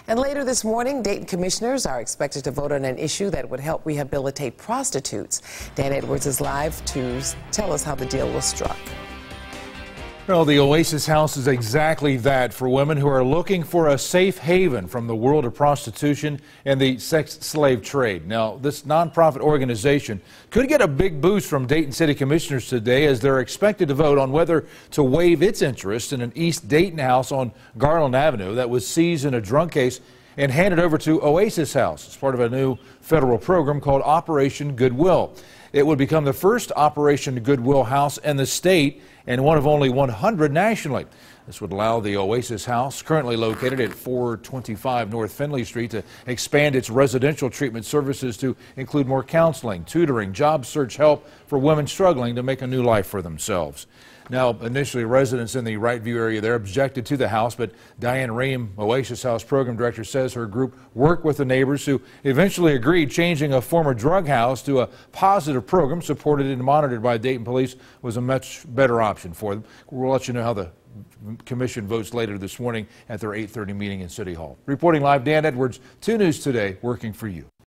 And later this morning, Dayton commissioners are expected to vote on an issue that would help rehabilitate prostitutes. Dan Edwards is live to tell us how the deal was struck. Well, the Oasis House is exactly that for women who are looking for a safe haven from the world of prostitution and the sex slave trade. Now, this nonprofit organization could get a big boost from Dayton City Commissioners today as they're expected to vote on whether to waive its interest in an East Dayton house on Garland Avenue that was seized in a drug case and handed over to Oasis House as part of a new federal program called Operation Goodwill. It would become the first Operation Goodwill house in the state and one of only 100 nationally. This would allow the Oasis House, currently located at 425 North Finley Street, to expand its residential treatment services to include more counseling, tutoring, job search help for women struggling to make a new life for themselves. Now, initially, residents in the Wright View area there objected to the house, but Diane Ream, Oasis House program director, says her group worked with the neighbors who eventually agreed changing a former drug house to a positive program supported and monitored by Dayton Police was a much better option for them. We'll let you know how the commission votes later this morning at their 8:30 meeting in City Hall. Reporting live, Dan Edwards, 2 News Today, working for you.